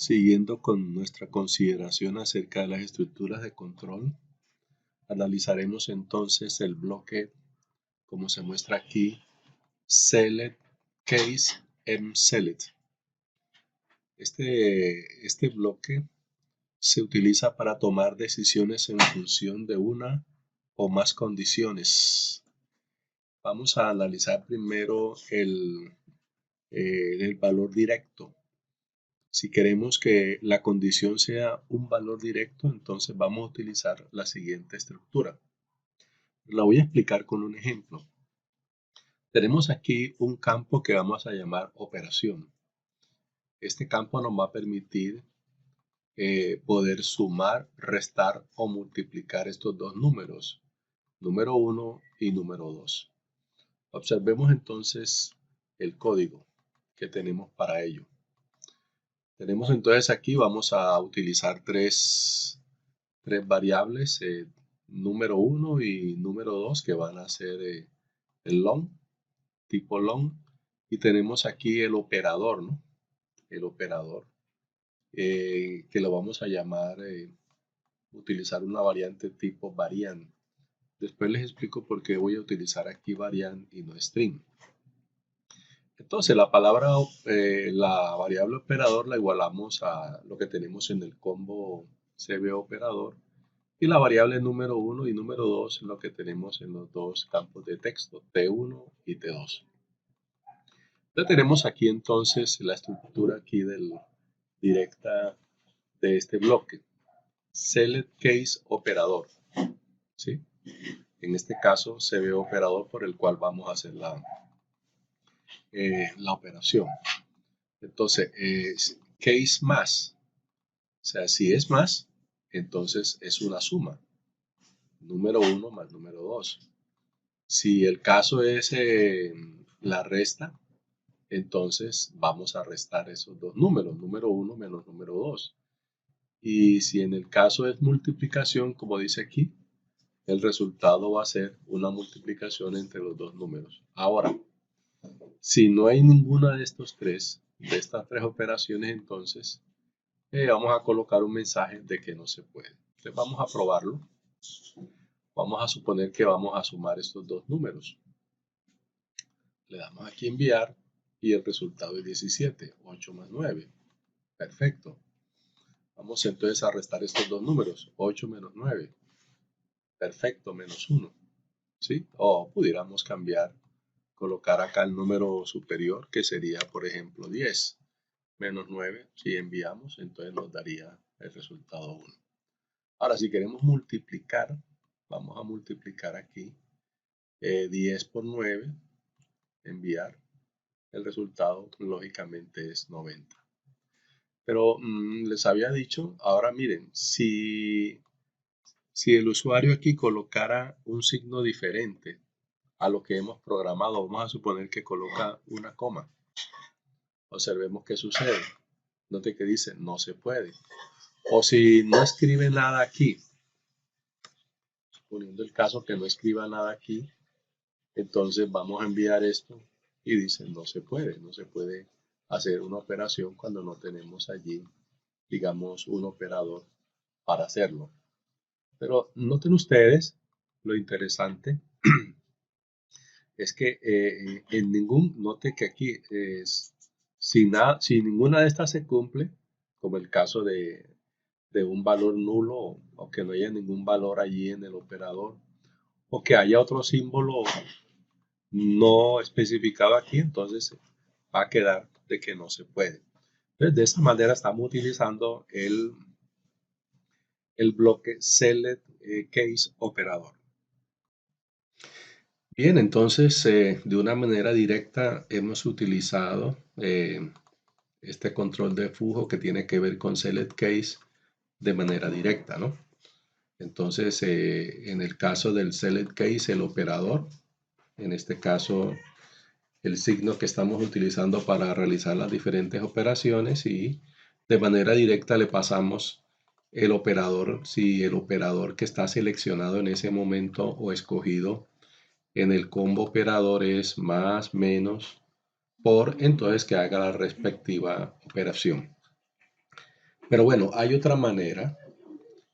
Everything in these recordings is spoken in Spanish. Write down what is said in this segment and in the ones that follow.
Siguiendo con nuestra consideración acerca de las estructuras de control, analizaremos entonces el bloque, como se muestra aquí, Select Case mSelect. Este bloque se utiliza para tomar decisiones en función de una o más condiciones. Vamos a analizar primero el valor directo. Si queremos que la condición sea un valor directo, entonces vamos a utilizar la siguiente estructura. La voy a explicar con un ejemplo. Tenemos aquí un campo que vamos a llamar operación. Este campo nos va a permitir poder sumar, restar o multiplicar estos dos números, número 1 y número 2. Observemos entonces el código que tenemos para ello. Tenemos entonces aquí, vamos a utilizar tres variables, número 1 y número 2, que van a ser el long, tipo long, y tenemos aquí el operador, ¿no? El operador, que lo vamos a llamar, utilizar una variante tipo variant. Después les explico por qué voy a utilizar aquí variant y no string. Entonces la variable operador la igualamos a lo que tenemos en el combo CB operador, y la variable número 1 y número 2 es lo que tenemos en los dos campos de texto, T1 y T2. Entonces tenemos aquí entonces la estructura aquí directa de este bloque. Select Case Operador, ¿sí? En este caso CB operador por el cual vamos a hacer la operación. Entonces, case más, o sea, si es más, entonces es una suma. Número 1 más número 2. Si el caso es la resta, entonces vamos a restar esos dos números, número 1 menos número 2. Y si en el caso es multiplicación, como dice aquí, el resultado va a ser una multiplicación entre los dos números. Ahora, si no hay ninguna de estas tres operaciones, entonces vamos a colocar un mensaje de que no se puede. Entonces vamos a probarlo. Vamos a suponer que vamos a sumar estos dos números. Le damos aquí enviar y el resultado es 17, 8 más 9. Perfecto. Vamos entonces a restar estos dos números, 8 menos 9. Perfecto, menos 1. ¿Sí? O pudiéramos cambiar, colocar acá el número superior, que sería, por ejemplo, 10 menos 9. Si enviamos, entonces nos daría el resultado 1. Ahora, si queremos multiplicar, vamos a multiplicar aquí 10 por 9, enviar. El resultado, lógicamente, es 90. Pero les había dicho, ahora miren, si el usuario aquí colocara un signo diferente a lo que hemos programado, vamos a suponer que coloca una coma. Observemos qué sucede. Note que dice no se puede. O si no escribe nada aquí, suponiendo el caso que no escriba nada aquí, entonces vamos a enviar esto y dice no se puede hacer una operación cuando no tenemos allí, digamos, un operador para hacerlo. Pero noten ustedes lo interesante es que note que aquí si ninguna de estas se cumple, como el caso de un valor nulo o que no haya ningún valor allí en el operador, o que haya otro símbolo no especificado aquí, entonces va a quedar de que no se puede. Entonces, de esta manera estamos utilizando el bloque Select Case Operador. Bien, entonces de una manera directa hemos utilizado este control de flujo que tiene que ver con Select Case de manera directa, ¿no? Entonces, en el caso del Select Case, el operador, en este caso el signo que estamos utilizando para realizar las diferentes operaciones, y de manera directa le pasamos el operador, si el operador que está seleccionado en ese momento o escogido en el combo operador es más, menos, por, entonces que haga la respectiva operación. Pero bueno, hay otra manera.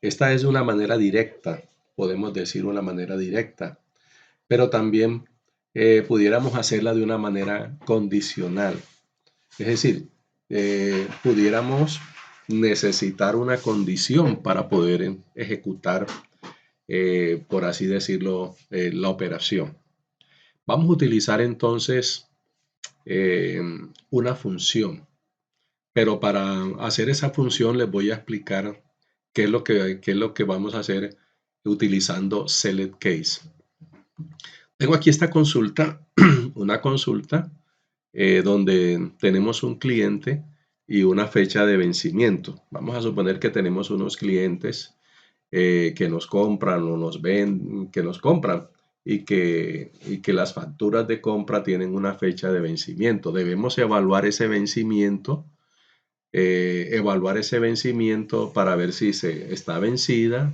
Esta es una manera directa, podemos decir una manera directa, pero también pudiéramos hacerla de una manera condicional. Es decir, pudiéramos necesitar una condición para poder ejecutar, por así decirlo, la operación. Vamos a utilizar entonces una función, pero para hacer esa función les voy a explicar qué es lo que vamos a hacer utilizando select case. Tengo aquí esta consulta, una consulta donde tenemos un cliente y una fecha de vencimiento. Vamos a suponer que tenemos unos clientes que nos compran o nos ven, que nos compran y que las facturas de compra tienen una fecha de vencimiento. Debemos evaluar ese vencimiento para ver si está vencida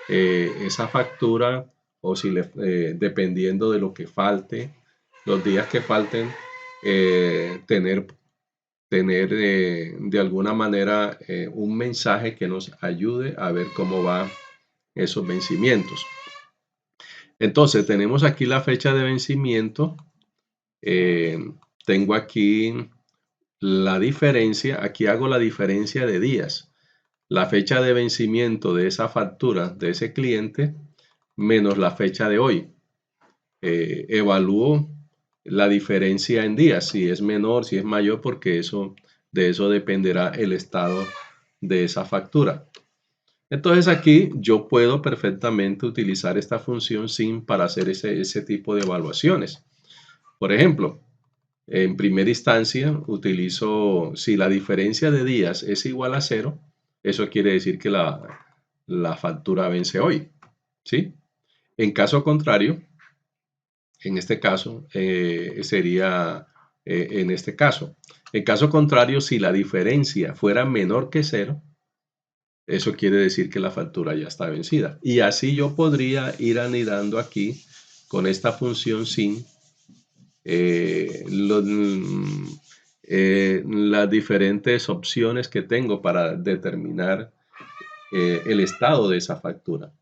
esa factura o si dependiendo de lo que falte, los días que falten, tener de alguna manera un mensaje que nos ayude a ver cómo va esos vencimientos. Entonces tenemos aquí la fecha de vencimiento. Tengo aquí la diferencia, aquí hago la diferencia de días. La fecha de vencimiento de esa factura de ese cliente menos la fecha de hoy. Evalúo la diferencia en días, si es menor, si es mayor, porque de eso dependerá el estado de esa factura. Entonces aquí yo puedo perfectamente utilizar esta función SIM para hacer ese tipo de evaluaciones. Por ejemplo, en primera instancia utilizo, si la diferencia de días es igual a 0, eso quiere decir que la factura vence hoy, ¿sí? En caso contrario, en este caso sería en este caso. En caso contrario, si la diferencia fuera menor que 0, eso quiere decir que la factura ya está vencida. Y así yo podría ir anidando aquí con esta función SIN las diferentes opciones que tengo para determinar el estado de esa factura.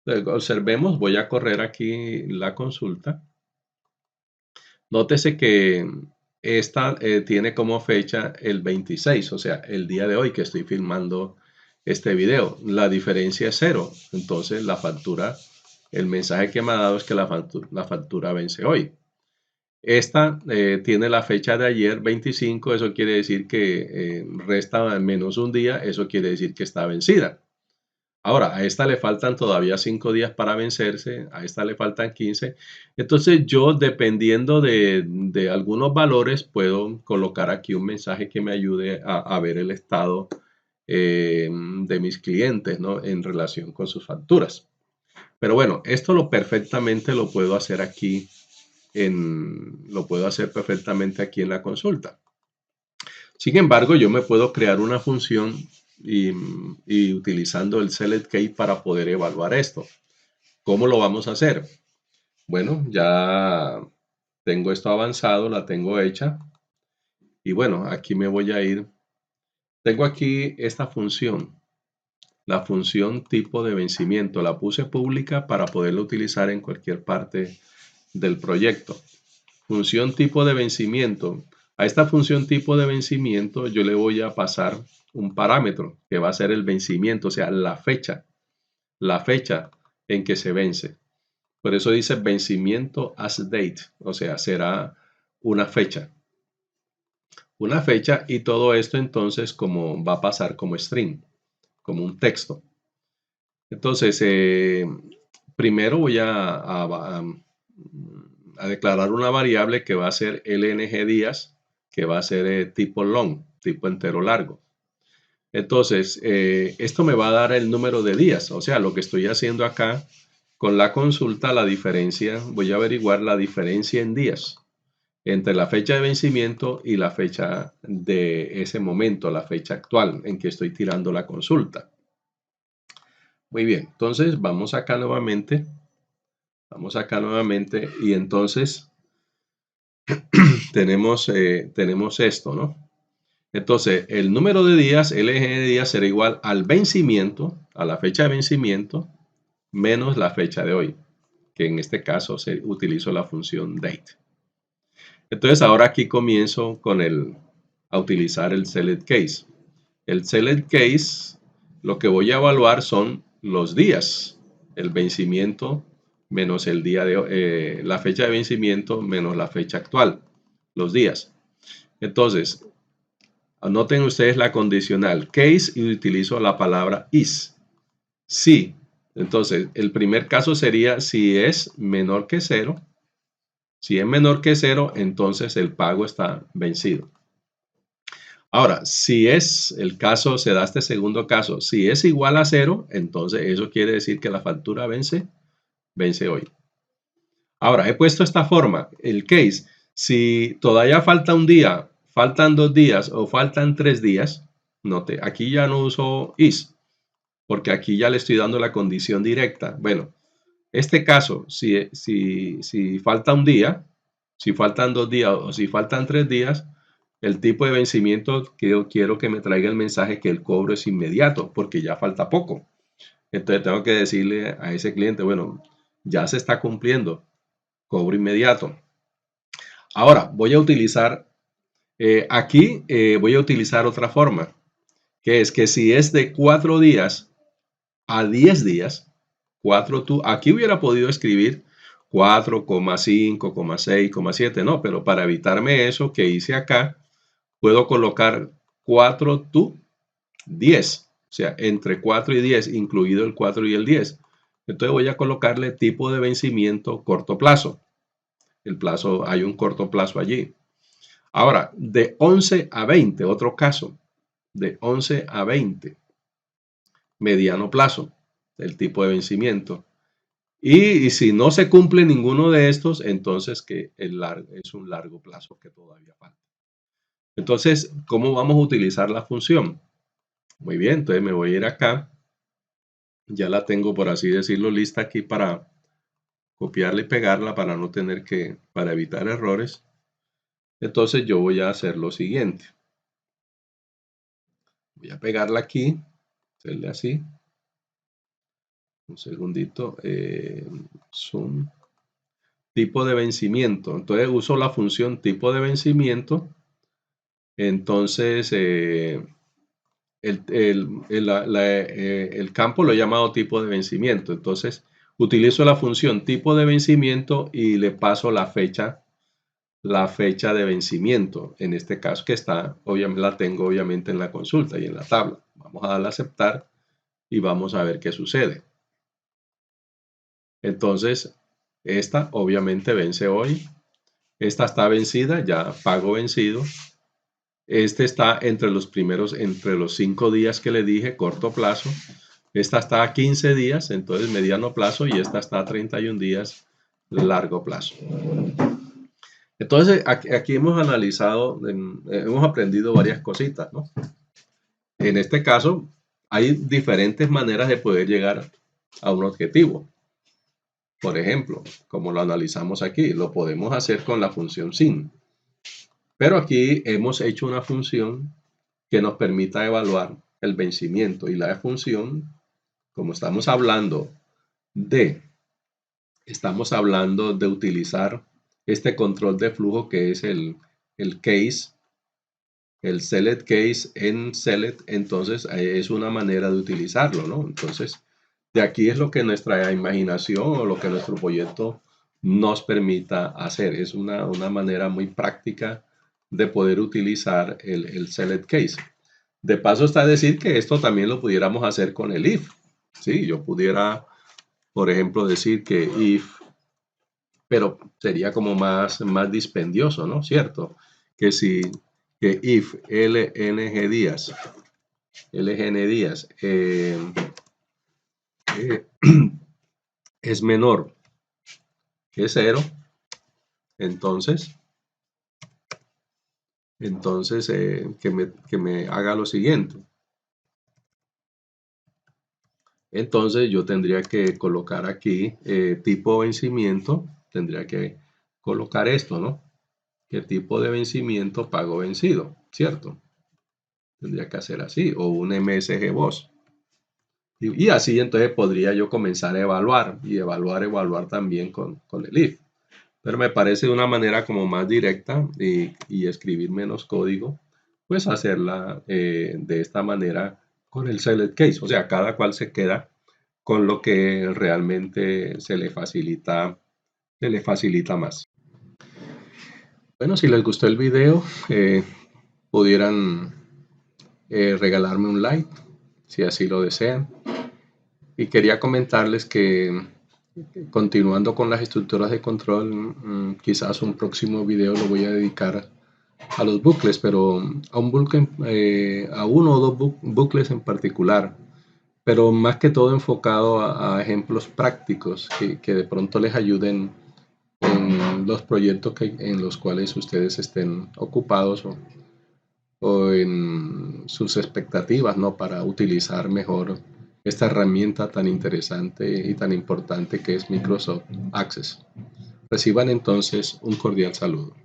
Entonces, observemos, voy a correr aquí la consulta. Nótese que esta tiene como fecha el 26, o sea, el día de hoy que estoy filmando este video. La diferencia es 0, entonces la factura, el mensaje que me ha dado es que la factura vence hoy. Esta tiene la fecha de ayer, 25, eso quiere decir que resta menos un día, eso quiere decir que está vencida. Ahora, a esta le faltan todavía 5 días para vencerse, a esta le faltan 15. Entonces yo, dependiendo de algunos valores, puedo colocar aquí un mensaje que me ayude a ver el estado de mis clientes, ¿no? En relación con sus facturas. Pero bueno, esto perfectamente lo puedo hacer aquí perfectamente aquí en la consulta. Sin embargo, yo me puedo crear una función y utilizando el select case para poder evaluar esto. ¿Cómo lo vamos a hacer? Bueno, ya tengo esto avanzado, la tengo hecha. Y bueno, aquí me voy a ir. Tengo aquí esta función, la función tipo de vencimiento. La puse pública para poderla utilizar en cualquier parte del proyecto. Función tipo de vencimiento. A esta función tipo de vencimiento yo le voy a pasar un parámetro que va a ser el vencimiento, o sea, la fecha en que se vence. Por eso dice vencimiento as date, o sea, será una fecha. Una fecha y todo esto entonces como va a pasar como string, como un texto. Entonces, primero voy a declarar una variable que va a ser lng días, que va a ser tipo long, tipo entero largo. Entonces, esto me va a dar el número de días, o sea, lo que estoy haciendo acá con la consulta, la diferencia, voy a averiguar la diferencia en días entre la fecha de vencimiento y la fecha de ese momento, la fecha actual en que estoy tirando la consulta. Muy bien, entonces vamos acá nuevamente. Vamos acá nuevamente y entonces tenemos esto, ¿no? Entonces, el número de días, LN de días, será igual al vencimiento, a la fecha de vencimiento, menos la fecha de hoy, que en este caso se utilizo la función date. Entonces, ahora aquí comienzo con a utilizar el select case. El select case, lo que voy a evaluar son los días, el vencimiento menos el día de la fecha de vencimiento menos la fecha actual, los días. Entonces, anoten ustedes la condicional case y utilizo la palabra is. Sí. Entonces, el primer caso sería si es menor que 0. Si es menor que 0, entonces el pago está vencido. Ahora, si es el caso, se da este segundo caso, si es igual a 0, entonces eso quiere decir que la factura vence hoy. Ahora, he puesto esta forma, el case, si todavía falta un día, faltan 2 días o faltan 3 días, note, aquí ya no uso is, porque aquí ya le estoy dando la condición directa. Bueno, este caso, si falta un día, si faltan 2 días o si faltan 3 días, el tipo de vencimiento que yo quiero que me traiga el mensaje que el cobro es inmediato, porque ya falta poco. Entonces tengo que decirle a ese cliente, bueno, ya se está cumpliendo, cobro inmediato. Ahora voy a utilizar, voy a utilizar otra forma, que es que si es de 4 días a 10 días, aquí hubiera podido escribir 4,5, 6, 7, no, pero para evitarme eso que hice acá, puedo colocar 4 to 10, o sea, entre 4 y 10, incluido el 4 y el 10. Entonces voy a colocarle tipo de vencimiento corto plazo. El plazo, hay un corto plazo allí. Ahora, de 11 a 20, otro caso, de 11 a 20, mediano plazo, el tipo de vencimiento. Y si no se cumple ninguno de estos, entonces que es un largo plazo que todavía falta. Entonces, ¿cómo vamos a utilizar la función? Muy bien, entonces me voy a ir acá. Ya la tengo, por así decirlo, lista aquí para copiarla y pegarla para no tener para evitar errores. Entonces yo voy a hacer lo siguiente. Voy a pegarla aquí, hacerle así. Un segundito. Zoom. Tipo de vencimiento. Entonces uso la función tipo de vencimiento. Entonces el campo lo he llamado tipo de vencimiento. Entonces utilizo la función tipo de vencimiento y le paso la fecha de vencimiento. En este caso que está, obviamente la tengo obviamente en la consulta y en la tabla. Vamos a darle a aceptar y vamos a ver qué sucede. Entonces, esta obviamente vence hoy. Esta está vencida, ya pago vencido. Este está entre los 5 días que le dije, corto plazo. Esta está a 15 días, entonces mediano plazo, y esta está a 31 días, largo plazo. Entonces, aquí hemos analizado, hemos aprendido varias cositas, ¿no? En este caso, hay diferentes maneras de poder llegar a un objetivo. Por ejemplo, como lo analizamos aquí, lo podemos hacer con la función sin. Pero aquí hemos hecho una función que nos permita evaluar el vencimiento, y la función, como estamos hablando de utilizar este control de flujo que es el case, el select case en select, entonces es una manera de utilizarlo, ¿no? Entonces, de aquí es lo que nuestra imaginación o lo que nuestro proyecto nos permita hacer. Es una manera muy práctica de poder utilizar el select case. De paso está decir que esto también lo pudiéramos hacer con el if. Sí, yo pudiera, por ejemplo, decir que if, pero sería como más dispendioso, ¿no? ¿Cierto? Que si, que if lng días es menor que 0, entonces que me haga lo siguiente. Entonces yo tendría que colocar aquí tipo vencimiento, tendría que colocar esto, ¿no? ¿Qué tipo de vencimiento pago vencido? ¿Cierto? tendría que hacer así, o un MSG Boss. Y así entonces podría yo comenzar a evaluar y evaluar también con el if. Pero me parece de una manera como más directa y escribir menos código, pues hacerla de esta manera con el select case. O sea, cada cual se queda con lo que realmente se le facilita más. Bueno, si les gustó el video, pudieran regalarme un like, si así lo desean. Y quería comentarles que continuando con las estructuras de control, quizás un próximo video lo voy a dedicar a los bucles, pero a un bucle, a uno o dos bucles en particular, pero más que todo enfocado a ejemplos prácticos que de pronto les ayuden en los proyectos en los cuales ustedes estén ocupados o en sus expectativas, ¿no? Para utilizar mejor esta herramienta tan interesante y tan importante que es Microsoft Access. Reciban entonces un cordial saludo.